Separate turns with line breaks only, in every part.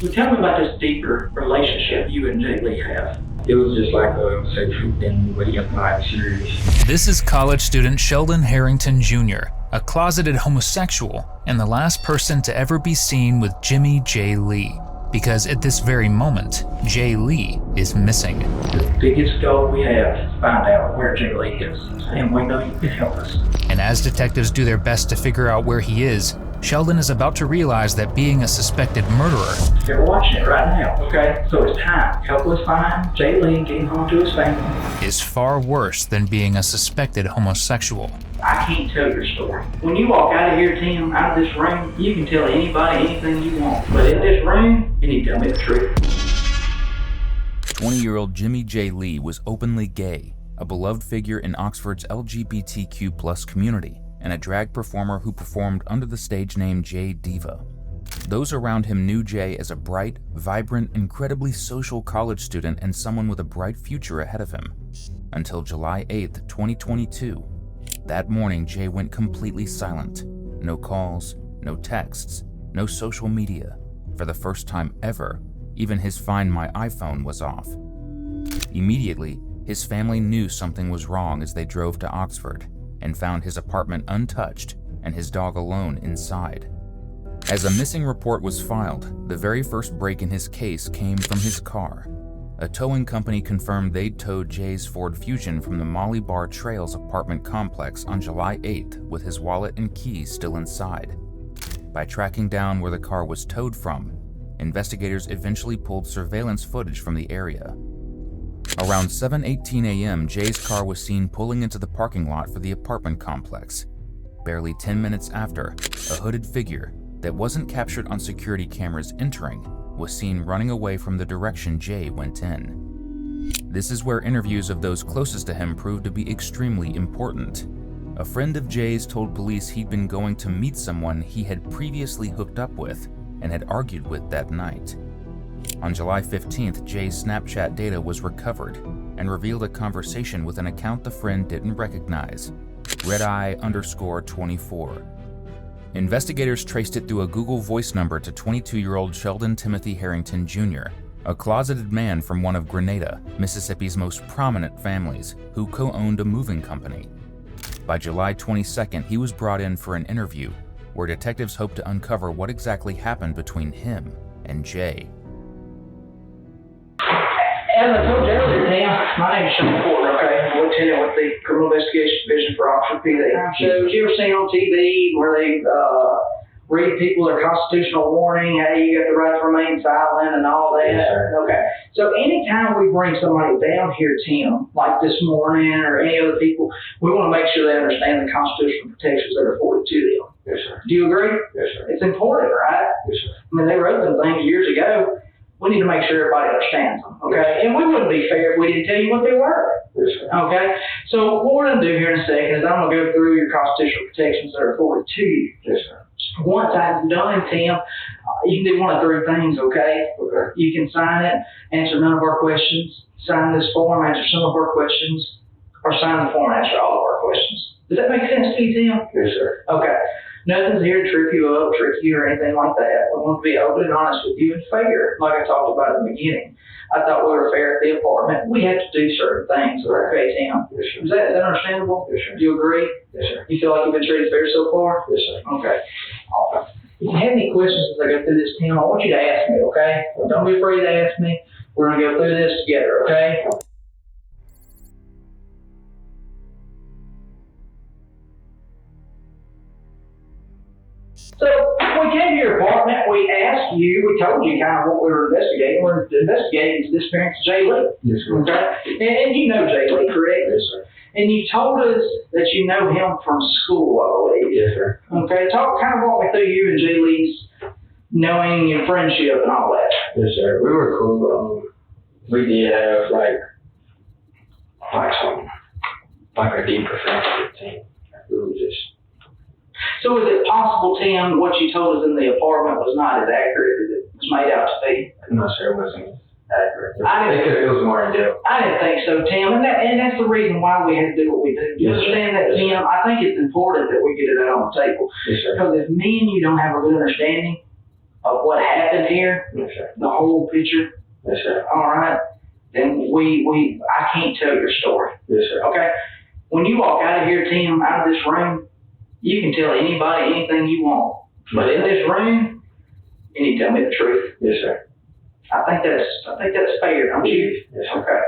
Well, tell me about this deeper relationship you and Jay Lee have.
It was just like a sexual thing, but he applied serious.
This is college student Sheldon Harrington Jr., a closeted homosexual and the last person to ever be seen with Jimmy J. Lee. Because at this very moment, Jay Lee is missing.
The biggest goal we have is to find out where Jay Lee is, and we know you can help us.
And as detectives do their best to figure out where he is, Sheldon is about to realize that being a suspected murderer...
They're watching it right now, okay? So it's time. Help us find Jay Lee and get him home to his family.
...is far worse than being a suspected homosexual.
I can't tell your story. When you walk out of here, Tim, out of this room, you can tell anybody anything you want. But in this room, you need to tell me the truth.
20-year-old Jimmy J. Lee was openly gay, a beloved figure in Oxford's LGBTQ+ community, and a drag performer who performed under the stage name J Diva. Those around him knew Jay as a bright, vibrant, incredibly social college student and someone with a bright future ahead of him. Until July 8th, 2022. That morning, Jay went completely silent. No calls, no texts, no social media. For the first time ever, even his Find My iPhone was off. Immediately, his family knew something was wrong as they drove to Oxford and found his apartment untouched and his dog alone inside. As a missing report was filed, the very first break in his case came from his car. A towing company confirmed they'd towed Jay's Ford Fusion from the Molly Bar Trails apartment complex on July 8th with his wallet and keys still inside. By tracking down where the car was towed from, investigators eventually pulled surveillance footage from the area. Around 7:18 a.m., Jay's car was seen pulling into the parking lot for the apartment complex. Barely 10 minutes after, a hooded figure that wasn't captured on security cameras entering was seen running away from the direction Jay went in. This is where interviews of those closest to him proved to be extremely important. A friend of Jay's told police he'd been going to meet someone he had previously hooked up with and had argued with that night. On July 15th, Jay's Snapchat data was recovered and revealed a conversation with an account the friend didn't recognize, redeye_24. Investigators traced it through a Google Voice number to 22-year-old Sheldon Timothy Harrington Jr., a closeted man from one of Grenada, Mississippi's most prominent families, who co-owned a moving company. By July 22nd, he was brought in for an interview, where detectives hoped to uncover what exactly happened between him and Jay.
As I told you earlier, Tim, my name is Sean Porter, okay? I'm lieutenant with the Criminal Investigation Division for Oxford PD. Shows you ever seen on TV where they read people their constitutional warning, hey, you got the right to remain silent and all that?
Yes, sir.
Okay. So anytime we bring somebody down here, Tim, like this morning or any other people, we want to make sure they understand the constitutional protections that are afforded to them.
Yes, sir.
Do you agree?
Yes, sir.
It's important, right?
Yes, sir.
I mean, they wrote them things years ago. We need to make sure everybody understands them, okay? And we wouldn't be fair if we didn't tell you what they were,
Yes, sir.
okay? So what we're going to do here in a second is I'm going to go through your constitutional protections that are afforded to you.
Yes, sir.
Once I've done, Tim, you can do one of three things, okay?
Okay.
You can sign it, answer none of our questions, sign this form, answer some of our questions, or sign the form, answer all of our questions. Does that make sense to you, Tim?
Yes, sir.
Okay. Nothing's here to trip you up, trick you, or anything like that. We want to be open and honest with you and fair, like I talked about at the beginning. I thought we were fair at the apartment. We have to do certain things, okay, Tim?
Yes, sir.
Is that understandable?
Yes, sir.
Do you agree?
Yes, sir.
You feel like you've been treated fair so far?
Yes, sir.
Okay. All right. If you have any questions as I go through this, Tim, I want you to ask me, okay? Don't be afraid to ask me. We're going to go through this together, okay? So we came to your apartment, we asked you, we told you kind of what we were investigating. We're investigating the disappearance of Jay Lee.
Yes, sir.
Okay? And you know Jay Lee, correct?
Yes, sir.
And you told us that you know him from school, I believe.
Yes, sir.
Okay, walk me through you and Jay Lee's knowing and friendship and all that.
Yes, sir. We were cool. We did have like a deeper friendship team. We were just.
So is it possible, Tim, what you told us in the apartment was not as accurate as it was made out to be?
No, sir, it wasn't accurate.
I didn't-
It was more in depth.
I didn't think so, Tim, and that's the reason why we had to do what we do. You
Yes, sir.
understand that,
Yes,
Tim? I think it's important that we get it out on the table.
Yes, sir.
Because if me and you don't have a good understanding, of what happened here,
Yes, sir.
the whole picture,
Yes, sir.
all right, then I can't tell your story.
Yes, sir.
Okay? When you walk out of here, Tim, out of this room, you can tell anybody anything you want. But in this room, you need to tell me the truth.
Yes, sir.
I think that's fair, don't you?
Yes, sir.
Okay.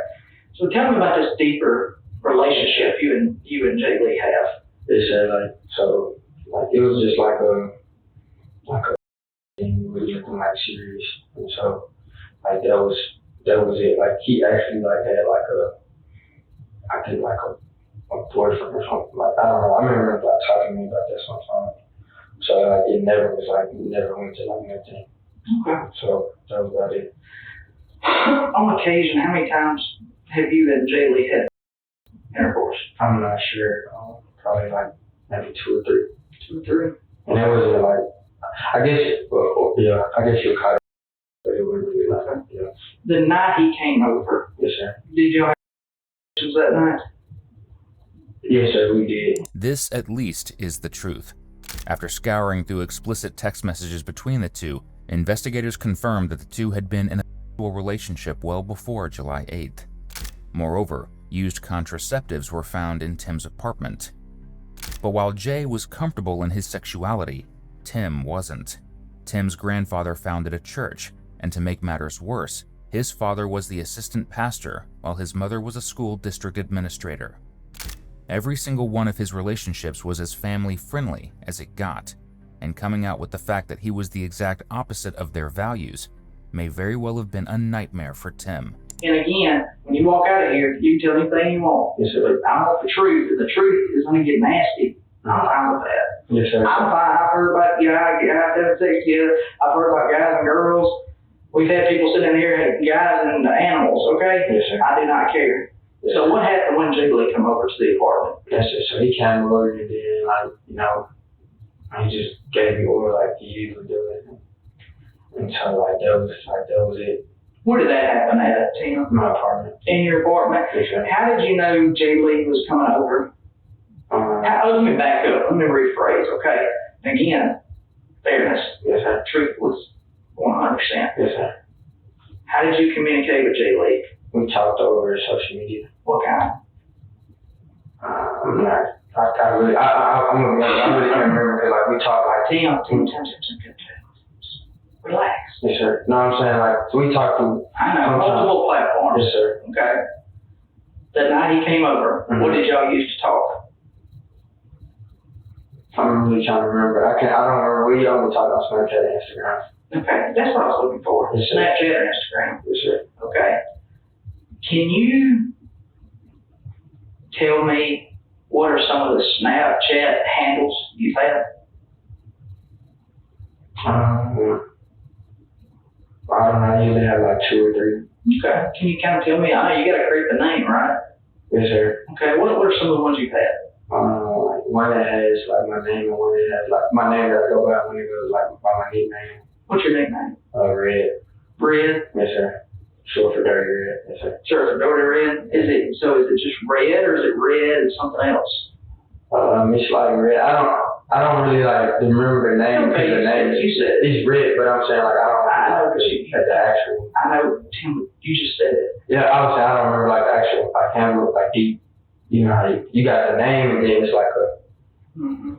So tell me about this deeper relationship you and Jay Lee have.
Yes, sir. It was just like a thing, really nothing like serious. And so, like, that was it. Like, he actually, like, had, like, I think, like, a boyfriend or something. Like, I don't know. I remember, like, talking to me about that sometime. So, like, it never went to, like, nothing.
Okay.
So, that was about it.
On occasion, how many times have you and Jay Lee had intercourse?
I'm not sure. Probably, like, maybe 2 or 3.
2 or 3?
And it wasn't, like, I guess you'll call it, but it wasn't really like that, yeah.
The night he came over,
Yes, sir.
did y'all have relations that night?
Yes, sir, we did.
This, at least, is the truth. After scouring through explicit text messages between the two, investigators confirmed that the two had been in a sexual relationship well before July 8th. Moreover, used contraceptives were found in Tim's apartment. But while Jay was comfortable in his sexuality, Tim wasn't. Tim's grandfather founded a church, and to make matters worse, his father was the assistant pastor, while his mother was a school district administrator. Every single one of his relationships was as family-friendly as it got, and coming out with the fact that he was the exact opposite of their values may very well have been a nightmare for Tim.
And again, when you walk out of here, you can tell anything you want.
Yes, sir.
But I want the truth, and the truth is going to get nasty. I'm fine with that.
Yes, sir.
I'm fine. I've heard about guys having sex together. I've heard about guys and girls. We've had people sitting in here, guys and animals, okay?
Yes, sir.
I do not care.
Yes,
So
sir.
what happened when Jay Lee come over to the apartment?
Yes, sir. So he came over and then, like, you know, he just gave me order like he usually do it. And so, like, that was it.
Where did that happen at, Tim?
My apartment.
In your apartment?
Yes, sir.
How did you know Jay Lee was coming over? Let me back up. Let me rephrase, okay? Again, fairness.
Yes, sir.
Truth was 100%.
Yes, sir.
How did you communicate with Jay Lee?
We talked over social media.
What kind?
I'm really can't remember because, like, we talked, like,
Tim. Relax.
yes, sir. No, I'm saying, like, we talked through.
I know, multiple platforms.
Yes, sir.
Okay. That night he came over, what did y'all use to talk?
I'm really trying to remember. I don't remember. We only talked on Snapchat and Instagram.
Okay, that's what I was looking for.
Yes, sir.
Snapchat or Instagram.
Yes, sir.
Okay. Can you tell me what are some of the Snapchat handles you've had?
I don't know. I usually have like 2 or 3.
Okay. Can you kind of tell me? I know you got to create the name, right?
Yes, sir.
Okay. What are some of the ones you've had?
Like one that has like my name and one that has like my name that I go by when it goes like by my nickname.
What's your nickname?
Red.
Red.
Yes, sir. Short for Dirty Red. Yes, sir.
Sure, for Dirty Red. Is it just red or is it red and something else?
It's like Red. I don't really like remember the name because the name
you said
it's Red, but I'm saying like I don't
know,
like
but you
the actual.
I know, Tim, you just said it.
Yeah, I was saying I don't remember like the actual like handle like deep. You know how you got the name and then it's like a.
Mm-hmm.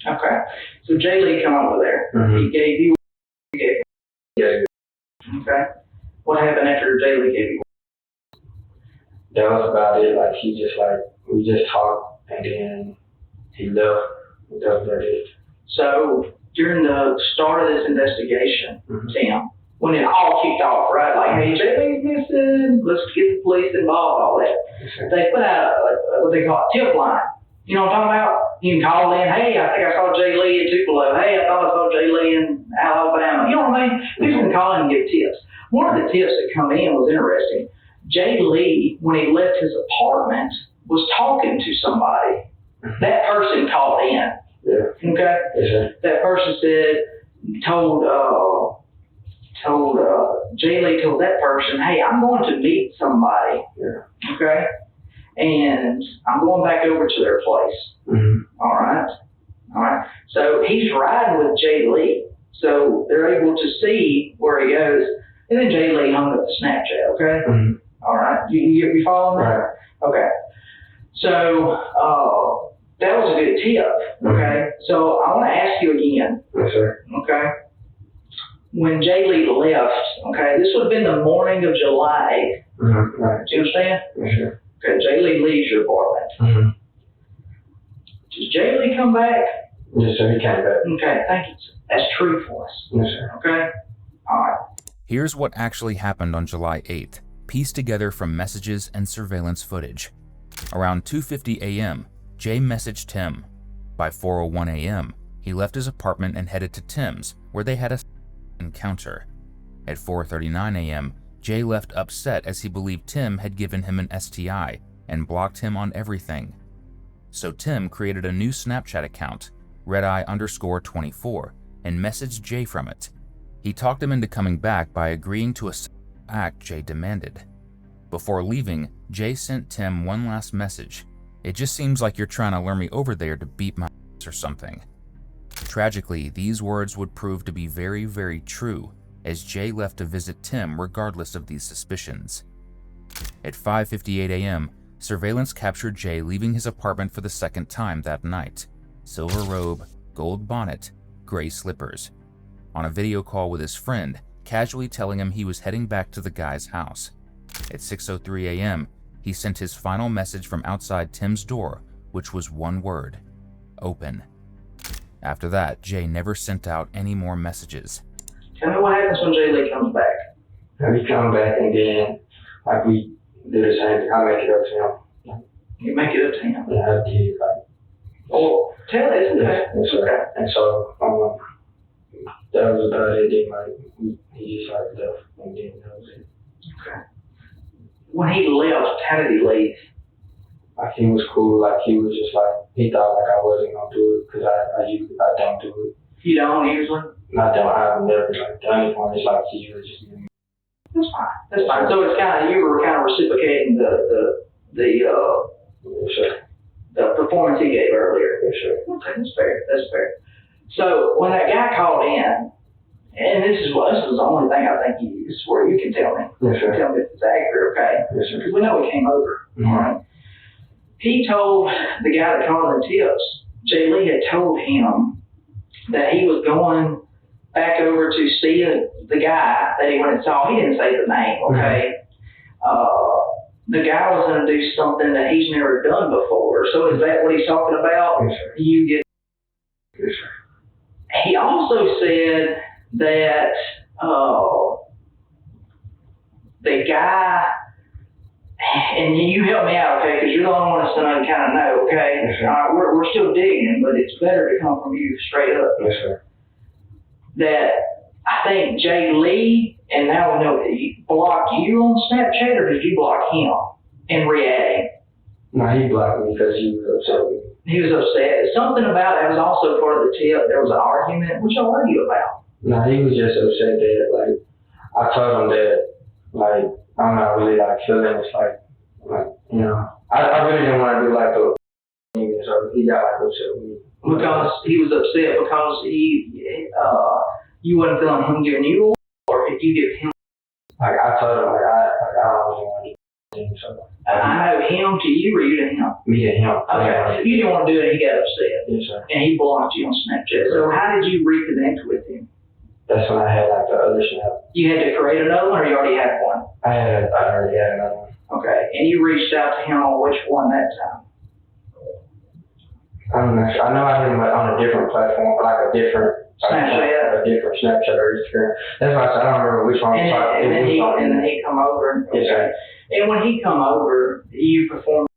Okay. So Jay Lee come over there.
Mm-hmm.
He gave you.
Yeah.
Okay. What happened after Jay Lee gave you?
That was about it. Like we just talked and then he left. That was about it.
So during the start of this investigation, Tim, when it all kicked off, right? Like, hey, Jay Lee's missing. Let's get the police involved. All that.
Yes,
They put out what they call a tip line. You know what I'm talking about? You can call in. Hey, I think I saw Jay Lee in Tupelo. Hey, I thought I saw Jay Lee in Alabama. You know what I mean? People can call in and give tips. One of the tips that come in was interesting. Jay Lee, when he left his apartment, was talking to somebody. That person called in.
Yeah.
Okay?
Yes, sir.
That person told Jay Lee told that person, hey, I'm going to meet somebody.
Yeah.
Okay? And I'm going back over to their place.
Mm-hmm.
All right? So he's riding with Jay Lee. So they're able to see where he goes. And then Jay Lee hung up the Snapchat, okay?
Mm-hmm.
All right. You following that?
Right.
Okay. So that was a good tip, okay? So I want to ask you again,
Yes, sir.
okay? When Jay Lee left, okay, this would have been the morning of July 8th.
Mm-hmm. Right.
Do you understand?
Yes, sir.
Okay, Jay Lee leaves your apartment.
Mm-hmm.
Does Jay Lee come back?
Yes, sir. He came back.
Okay, thank you. That's true for us.
Yes, sir.
Okay? All right.
Here's what actually happened on July 8th, pieced together from messages and surveillance footage. Around 2:50 a.m., Jay messaged Tim. By 4:01 a.m., he left his apartment and headed to Tim's, where they had a encounter. At 4:39 a.m., Jay left upset as he believed Tim had given him an STI and blocked him on everything. So Tim created a new Snapchat account, redeye_24, and messaged Jay from it. He talked him into coming back by agreeing to a act Jay demanded. Before leaving, Jay sent Tim one last message. "It just seems like you're trying to lure me over there to beat my ass or something." Tragically, these words would prove to be very, very true, as Jay left to visit Tim regardless of these suspicions. At 5:58 a.m., surveillance captured Jay leaving his apartment for the second time that night. Silver robe, gold bonnet, gray slippers. On a video call with his friend, casually telling him he was heading back to the guy's house. At 6:03 a.m., he sent his final message from outside Tim's door, which was one word: open. After that, Jay never sent out any more messages.
Tell me what happens when Jay Lee comes back.
And we come back and then, like, we do the same thing. I make it up to him.
You make it up to him.
Yeah, I did, like.
Oh, tell us.
Yes, yes, sir. And so, that was about it. Then, like, he just, like, left, and then that was it.
Okay. When he left, how did he leave?
Like, he was cool. Like, he was just like, he thought like I wasn't gonna do it because I usually don't do it.
You don't usually?
I've never like done it for him. It's like he was just giving me.
That's fine. That's fine. So it's kind of, you were kind of reciprocating
Yes, sir.
the performance he gave earlier.
Yes, sir.
Okay, that's fair. That's fair. So when that guy called in, and this is the only thing I think this is where you can tell me.
Yes, sir.
Tell me if it's accurate, okay?
Yes, sir.
Because we know he came over.
Mm-hmm.
All right. He told the guy that called the tips, Jay Lee had told him that he was going back over to see the guy that he went and saw. He didn't say the name, okay? The guy was going to do something that he's never done before. So is that what he's talking about?
Yes, sir.
You get.
Yes, sir.
He also said that the guy, and you help me out, okay, because you're the only one that's going to kind of know, okay?
Yes, sir.
We're still digging, but it's better to come from you straight up.
Yes, sir.
That I think Jay Lee, and now we know, he blocked you on Snapchat, or did you block him in reality?
No, he blocked me because he was upset with me.
He was upset. Something about it was also part of the tip. There was an argument. What y'all argue about?
No, he was just upset that, like, I told him that, like, I'm not really, like, feeling it's like, you know, I really didn't want to do, like, the so he got, like, upset with me.
Because he was upset because you wasn't feeling him giving you, or if you give him.
Like, I told him, like, I don't really want to do anything, so.
I know him to you, or you to him?
Me and him.
Okay, you didn't want to do it, he got upset.
Yes, sir.
And he blocked you on Snapchat. So how did you reconnect with him?
That's when I had, like, the other snap.
You had to create another one, or you already had one?
I already had another one.
Okay, and you reached out to him on which one that time?
I'm not sure. I know I hit him on a different platform, like a different
Snapchat.
A different Snapchat or Instagram. That's why I said I don't remember which one.
And then he come over.
Yes, sir.
And when he come over, you performed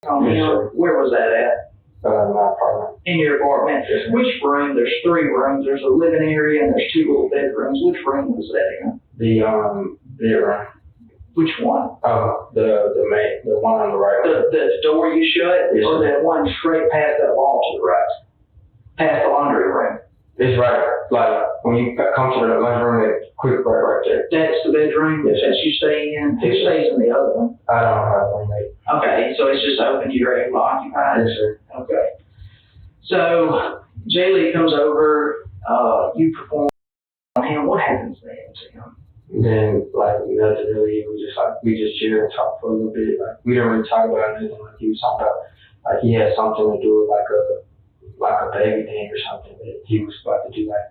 on
Yes,
him.
sir.
Where was that at?
My apartment.
In your apartment.
Yes, sir.
Which room? There's 3 rooms. There's a living area and there's 2 little bedrooms. Which room was that in?
The bedroom.
Which one?
Oh, the one on the right.
The door you shut,
Yes,
or
sir.
that one straight past that wall to the right, past the laundry room?
It's right, like when you come to the lunch room, it's quick right there.
That's the bedroom
Yes, sir.
that you stay in. Who
Yes, sir.
stays in the other one?
I don't have one, mate.
Okay, so it's just open. You're able to occupy.
Yes, sir.
Okay. So Jay Lee comes over. You perform and what happens then, Tim?
Then like nothing really. It was just like we just chilled and talked for a little bit. Like we didn't really talk about anything. Like he was talking about like he had something to do with like a baby thing or something that he was about to do like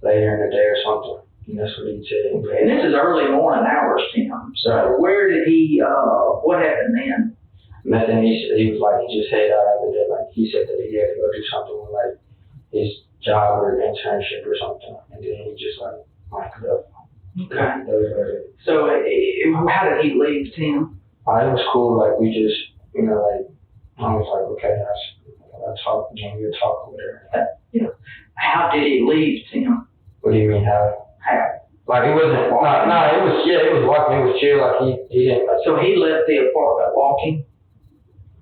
later in the day or something. And that's what he said.
And this is early morning hours, Tim. So where did he? What happened then?
Nothing. He was like he just headed out after that. Like he said that he had to go do something with like his job or internship or something, and then he just like it up.
Okay. So how did he leave, Tim?
It was cool. Like we just, like I was like, okay, I talk, we'll talk with her.
Yeah. How did he leave, Tim?
What do you mean how?
How?
Like it wasn't. It was walking. It was chill. Like he didn't. Like,
So he left the apartment walking.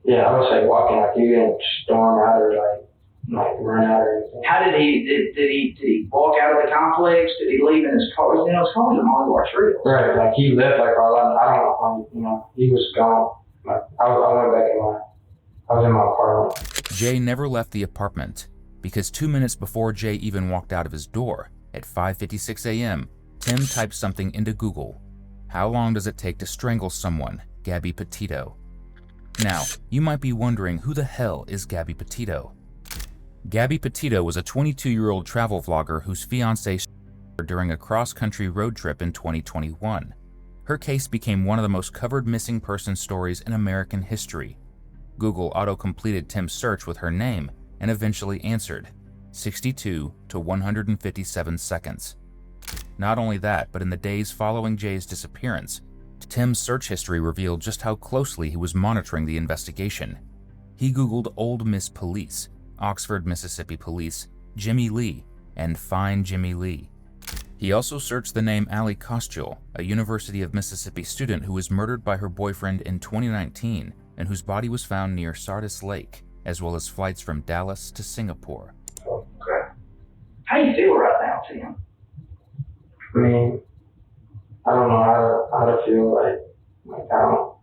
Yeah, I would say walking. Like he didn't storm out or like run out or anything.
How did he walk out of the complex? Did he leave in his car? His car's in all of our trails.
Right. Like he left. Like I don't know. He was gone. Like I went back I was in my apartment.
Jay never left the apartment because 2 minutes before Jay even walked out of his door, at 5:56 a.m., Tim typed something into Google. How long does it take to strangle someone? Gabby Petito. Now, you might be wondering who the hell is Gabby Petito? Gabby Petito was a 22-year-old travel vlogger whose fiancé during a cross-country road trip in 2021. Her case became one of the most covered missing person stories in American history. Google auto-completed Tim's search with her name and eventually answered 62 to 157 seconds. Not only that, but in the days following Jay's disappearance, Tim's search history revealed just how closely he was monitoring the investigation. He Googled Old Miss Police, Oxford, Mississippi Police, Jimmy Lee, and Find Jimmy Lee. He also searched the name Allie Kostiel, a University of Mississippi student who was murdered by her boyfriend in 2019 and whose body was found near Sardis Lake, as well as flights from Dallas to Singapore.
Okay. How do you feel right now, Tim?
I mean, I don't know how to feel like I don't.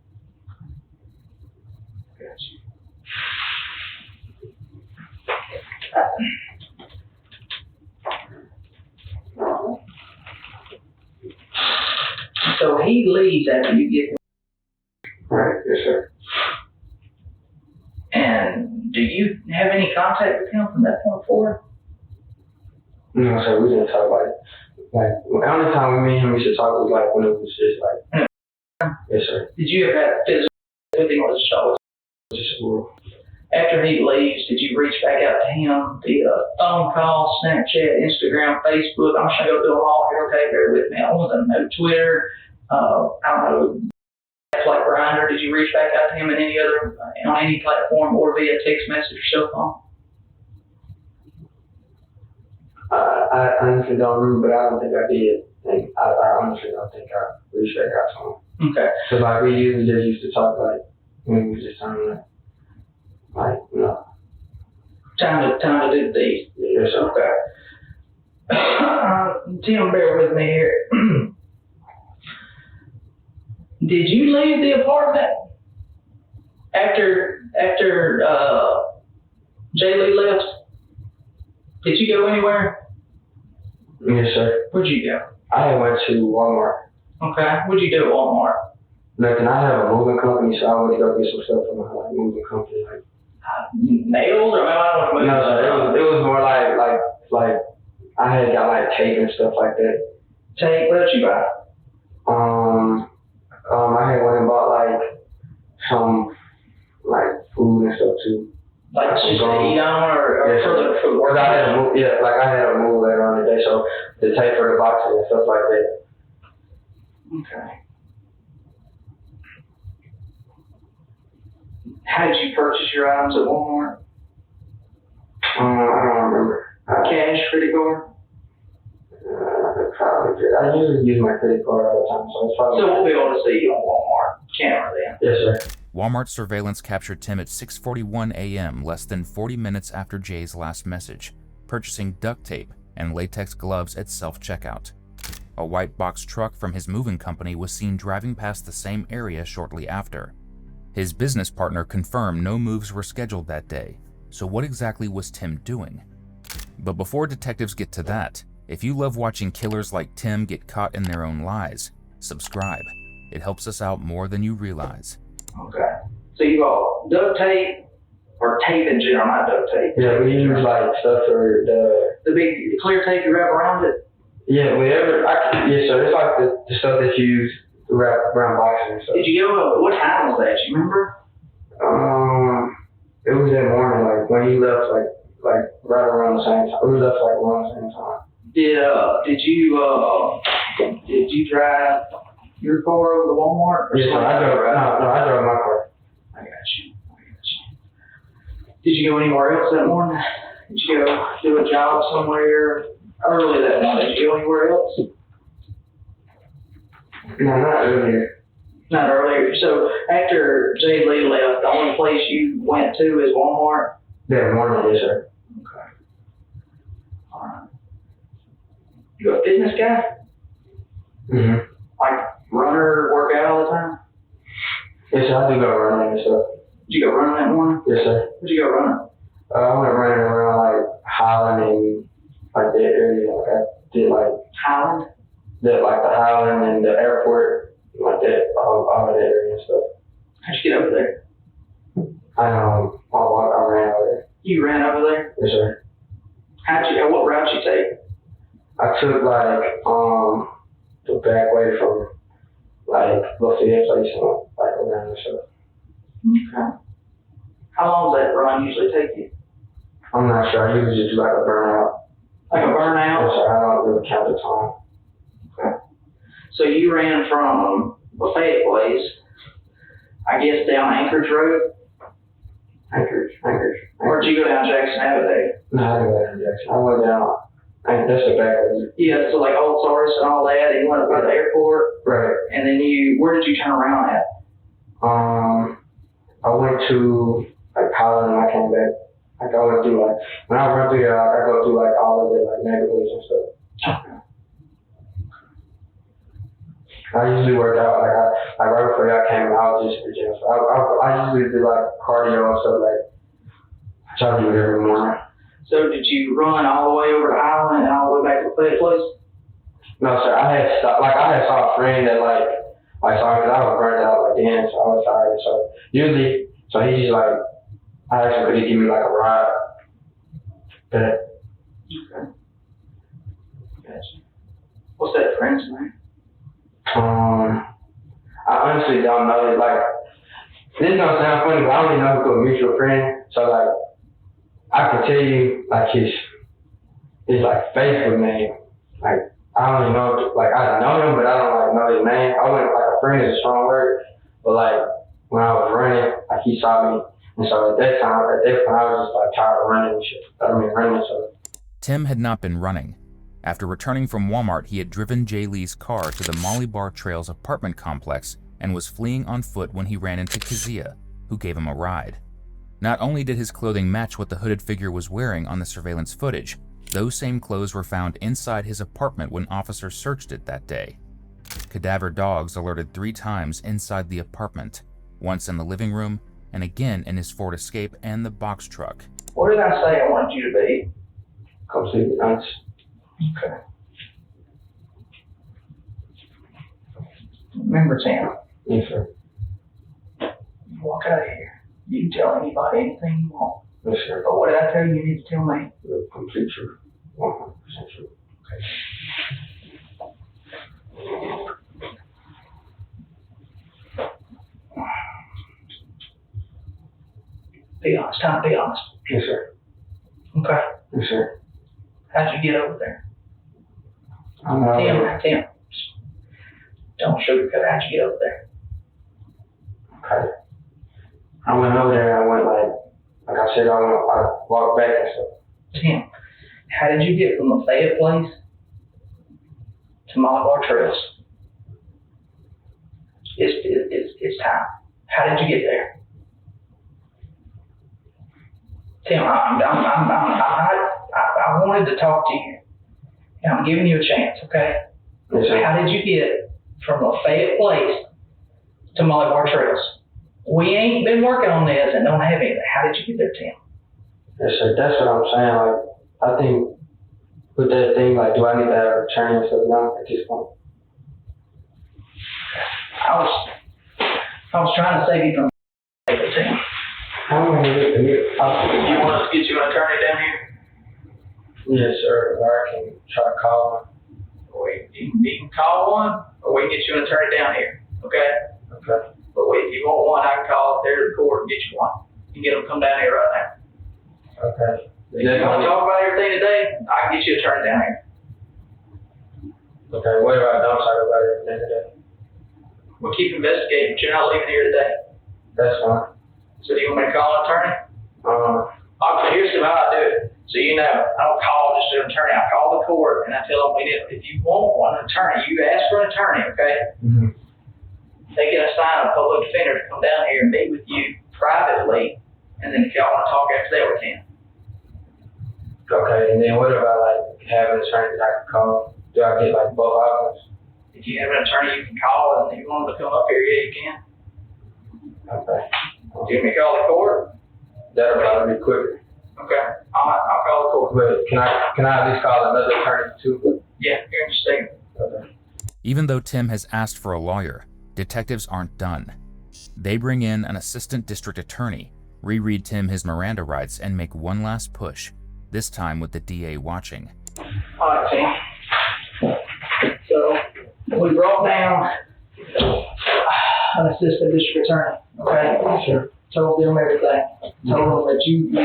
So he leaves after you get him.
Right, yes sir.
And do you have any contact with him from that point forward?
No, sir, we didn't talk like the only time we me and him used to talk was like when it was just like yes sir.
Did you ever have physical with him or
Just oral.
after he leaves, did you reach back out to him via phone call, Snapchat, Instagram, Facebook? I'm just gonna go through them all here, okay? Bear with me. I want to know Twitter, I don't know, like Grindr. Did you reach back out to him in any other, on any platform or via text message or cell phone?
I honestly don't remember, but I don't think I did. And I honestly don't think I reached back out to him.
Okay.
So like we usually just used to talk like when we was just talking like
Time to do the deed.
yes sir.
Okay. Tim, bear with me here. Did you leave the apartment after Jay Lee left? Did you go anywhere?
Yes sir.
Where'd you go?
I went to Walmart.
Okay. What'd you do at Walmart?
Nothing. I have a moving company, so I went to go get some stuff from my moving company. Like
Nails or I don't know.
no sir, it was more like I had got like tape and stuff like that.
Tape. What did you buy?
I had went and bought like some like food and stuff too.
Like just to eat on or
yes,
for the work?
I had to move, I had to move later on in the day, so the tape for the boxes and stuff like that.
Okay. How did you purchase your items at Walmart?
I don't remember.
Cash, credit card?
Probably. I usually use my credit card all the time, so it's probably.
So we'll be able to see you on Walmart camera then.
Yes, sir.
Walmart surveillance captured Tim at 6:41 a.m., less than 40 minutes after Jay's last message, purchasing duct tape and latex gloves at self-checkout. A white box truck from his moving company was seen driving past the same area shortly after. His business partner confirmed no moves were scheduled that day, so what exactly was Tim doing? But before detectives get to that, If you love watching killers like Tim get caught in their own lies, subscribe. It helps us out more than you realize.
Okay. So you got duct tape or tape in general, not duct tape.
Yeah, we use like stuff for
the big clear tape you wrap around it.
Yeah, yes sir, it's like the stuff that you use to wrap around boxes and stuff.
Did you go, what time was that, you remember?
It was that morning, like when he left, like right around the same time. We left like around the same time.
Did you drive your car over to Walmart?
Yes, sir, I drove my car.
I got you. Did you go anywhere else that morning? Did you go do a job somewhere early that morning? Did you go anywhere else?
No, not earlier.
Not earlier. So after Jay Lee left, the only place you went to is Walmart?
That morning, yes, sir.
Okay. All right. You a fitness guy?
Mm-hmm.
Like runner, work out all the time?
Yes, sir, I do go running and stuff.
Did you go running that morning?
Yes, sir.
Where'd you go running?
I went running around like Highland and like that area. Like I did like
Highland?
the Highland and the airport, like that, all of that area and stuff.
How'd you get over there?
I ran over there.
You ran over there?
Yes, sir.
What route you take?
I took like the back way from like Lafayette Place and like around and stuff.
Okay. How long does that run usually take you?
I'm not sure. I usually just do like a burnout.
Like a burnout?
Yes, sir. I don't really count the time.
Okay. So you ran from Lafayette Place, I guess down Anchorage Road?
Anchorage.
Or did you go down Jackson Avenue?
No, I didn't go down Jackson. I went down, that's the back way.
Yeah, so like Old Taurus and all that, and you went up by the airport,
Right.
and then where did you turn around at?
I went to like Highland and I came back. Like I went through like, when I run through here, I go through like all of the like neighborhoods and stuff.
Okay.
I usually work out, like right before y'all came, I was just in the gym. So I usually do like cardio and stuff, like I try to do it every morning.
So did you run all the way over to Highland and all the way back to Lafayette Place?
No, sir. I had saw a friend that like saw me because I was burnt out like then, so I was tired. So usually, he just like, I asked him could he give me like a ride. But
Okay. Gotcha. What's that friend's name?
I honestly don't know. Like, this is gonna sound funny, but I don't even know who's a mutual friend. So like, I can tell you like his like Facebook name. Like, I don't even know. Like, I know him, but I don't like know his name. I went like a friend is a strong word, but like when I was running, like he saw me, and so at that point, I was just like tired of running and shit. So.
Tim had not been running. After returning from Walmart, he had driven Jay Lee's car to the Molly Bar Trails apartment complex and was fleeing on foot when he ran into Kezia, who gave him a ride. Not only did his clothing match what the hooded figure was wearing on the surveillance footage, those same clothes were found inside his apartment when officers searched it that day. Cadaver dogs alerted 3 times inside the apartment, once in the living room and again in his Ford Escape and the box truck.
What did I say I wanted you to be?
Completely honest.
Okay. Remember, Tim,
Yes, sir.
you walk out of here. You can tell anybody anything you want.
Yes, sir.
But what did I tell you you need to tell me?
The complete truth. 100% true.
Be honest, Tom, be honest.
Yes, sir.
Okay.
Yes, sir.
How'd you get over there?
I'm
Tim, don't sugarcoat it. How'd you get over there?
Okay. I went over there and I went like I said, I walked back and stuff.
Tim, how did you get from the Lafayette Place to Molly Bar Trails? It's time. How did you get there? Tim, I wanted to talk to you, and I'm giving you a chance, okay?
Yes, sir.
How did you get from Lafayette Place to Molly Bar Trails? We ain't been working on this and don't have anything. How did you get there, Tim?
Yes, sir. That's what I'm saying. Like, I think with that thing, like, do I need to have a attorney or something now at this point?
I was trying to save you from Tim.
How am I gonna get the new?
You want us to get you an attorney down here?
Yes, sir. Or I can try to call him.
You can call one, or we can get you an attorney down here, okay?
Okay.
But if you want one, I can call up there to the court and get you one. You can get them to come down here right now.
Okay.
If you want to talk about everything today, I can get you an attorney down here.
Okay, what if I don't talk about everything today?
We'll keep investigating, but you're not leaving here today.
That's fine.
So do you want me to call an attorney? Here's how I do it. So you know, I don't call just an attorney. I call the court and I tell them if you want one attorney, you ask for an attorney, okay?
Mm-hmm.
They can assign a public defender to come down here and meet with you privately, and then if y'all want to talk after that, we can.
Okay, and then what about like having an attorney that I can call? Do I get like both options?
If you have an attorney you can call, and if you want them to come up here, yeah, you can.
Okay.
Do you want me to call the court?
That'll probably be quicker.
Okay, I'll call the court.
But can I at least call another attorney too?
Yeah, here in just a second.
Okay.
Even though Tim has asked for a lawyer, detectives aren't done. They bring in an assistant district attorney, reread Tim his Miranda rights, and make one last push, this time with the DA watching.
All right, Tim. So, we brought down an assistant district attorney, okay?
Sure.
Told them everything. Told them that you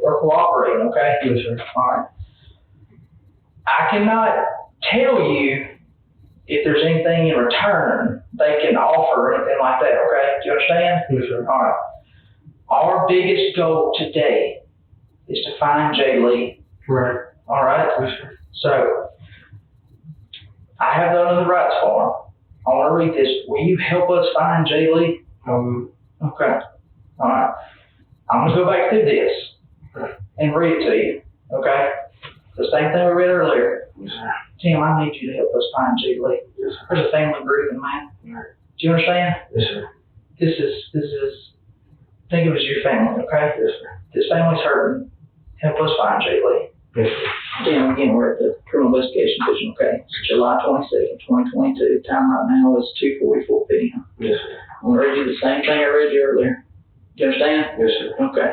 are cooperating, okay?
Yes, sir.
All right. I cannot tell you if there's anything in return they can offer or anything like that, okay? Do you understand?
Yes, sir.
All right. Our biggest goal today is to find Jay Lee.
Right.
All right?
Yes, sir.
So, I have that on the rights form. I want to read this. Will you help us find Jay Lee? Okay. All right. I'm going to go back through this and read it to you. Okay? The same thing we read earlier.
Yes, sir.
Tim, I need you to help us find Jay Lee.
Yes, sir.
There's a family grieving, man.
Right.
Do you understand?
Yes, sir.
This is, think of it as your family, okay?
Yes, sir.
This family's hurting. Help us find Jay Lee.
Yes, sir.
Tim, again, we're at the Criminal Investigation Division, okay? It's July 22nd, 2022. Time right now is 2:44 p.m.
Yes, sir.
I'm going to read you the same thing I read you earlier. Do you understand?
Yes, sir.
Okay.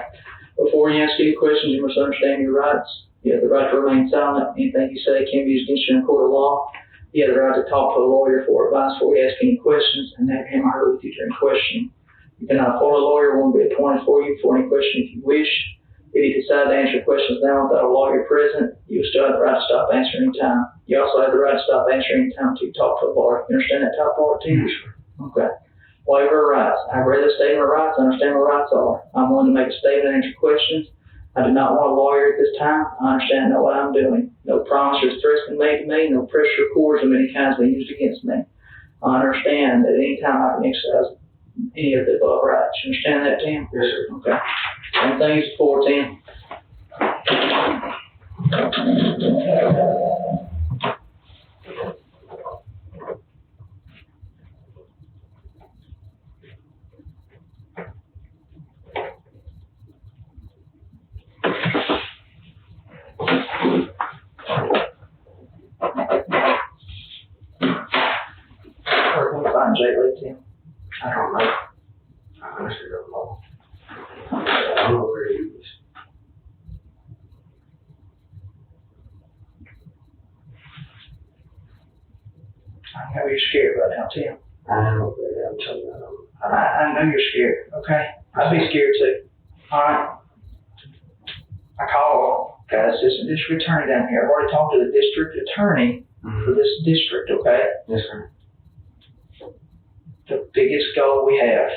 Before you ask any questions, you must understand your rights. You have the right to remain silent. Anything you say can be used against you in a court of law. You have the right to talk to a lawyer for advice before we ask any questions and have him or her with you during questioning. You cannot afford a lawyer. One will be appointed for you for any question if you wish. If you decide to answer questions now without a lawyer present, you will still have the right to stop answering any time. You also have the right to stop answering any time to talk to a lawyer. You understand that top part, Tim?
Yes, sir.
Okay. Waiver of rights. I've read the statement of rights. I understand what rights are. I'm willing to make a statement and answer questions. I do not want a lawyer at this time. I understand what I'm doing. No promises, threats been made to me. No pressure or coercion of any kinds been used against me. I understand that any time I can exercise any of the above rights. You understand that, Tim?
Yes, sir.
Okay. Same thing as before, Tim. Where can we find Jay Lee, Tim?
I don't know. I honestly don't know. I don't know where he is.
I know you're scared right now, Tim.
I don't know where I'm telling you.
I know you're scared, okay? I'd be scared too. Alright? I called, got an assistant district attorney down here. I've already talked to the district attorney for this district, okay?
Yes, sir.
The biggest goal we have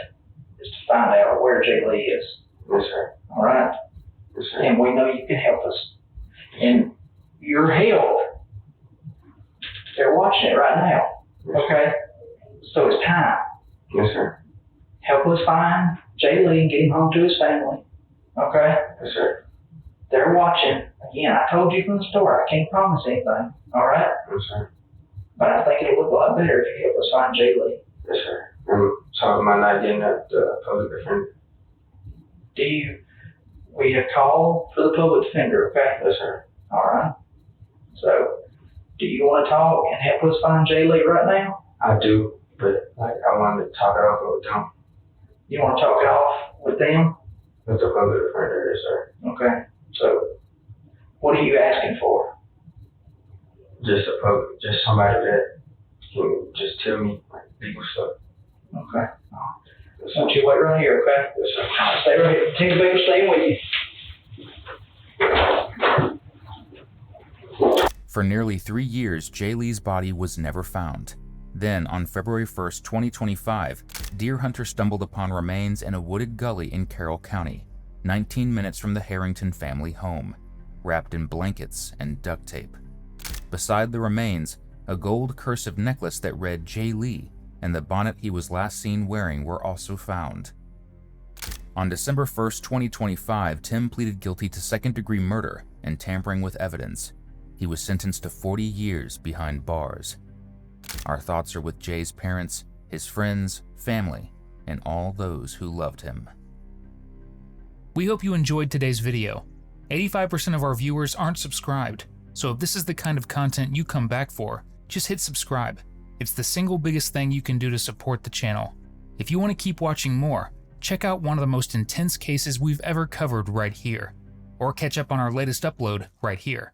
is to find out where Jay Lee is.
Yes, sir.
Alright?
Yes, sir.
And we know you can help us. And your help, they're watching it right now, okay? So it's time.
Yes, sir.
Help us find Jay Lee and get him home to his family, okay?
Yes, sir.
They're watching. Again, I told you from the start, I can't promise anything, all right?
Yes, sir.
But I think it'll look a lot better if you help us find Jay Lee.
Yes, sir. I'm talking about not getting that public defender.
We have called for the public defender, okay?
Yes, sir.
All right. So, do you want to talk and help us find Jay Lee right now?
I do, but like I wanted to talk it over with them.
You want to talk it off with them?
With the public defender, yes, sir.
Okay. So, what are you asking for?
Just somebody that can just tell me like legal stuff.
Okay. I want you to wait right here, okay?
Yes, sir.
All right, stay right here. Tinker Baker, staying with you.
For nearly 3 years, Jay Lee's body was never found. Then, on February 1st, 2025, deer hunters stumbled upon remains in a wooded gully in Carroll County, 19 minutes from the Harrington family home, wrapped in blankets and duct tape. Beside the remains, a gold cursive necklace that read Jay Lee and the bonnet he was last seen wearing were also found. On December 1st, 2025, Tim pleaded guilty to second-degree murder and tampering with evidence. He was sentenced to 40 years behind bars. Our thoughts are with Jay's parents, his friends, family, and all those who loved him.
We hope you enjoyed today's video. 85% of our viewers aren't subscribed, so if this is the kind of content you come back for, just hit subscribe. It's the single biggest thing you can do to support the channel. If you want to keep watching more, check out one of the most intense cases we've ever covered right here, or catch up on our latest upload right here.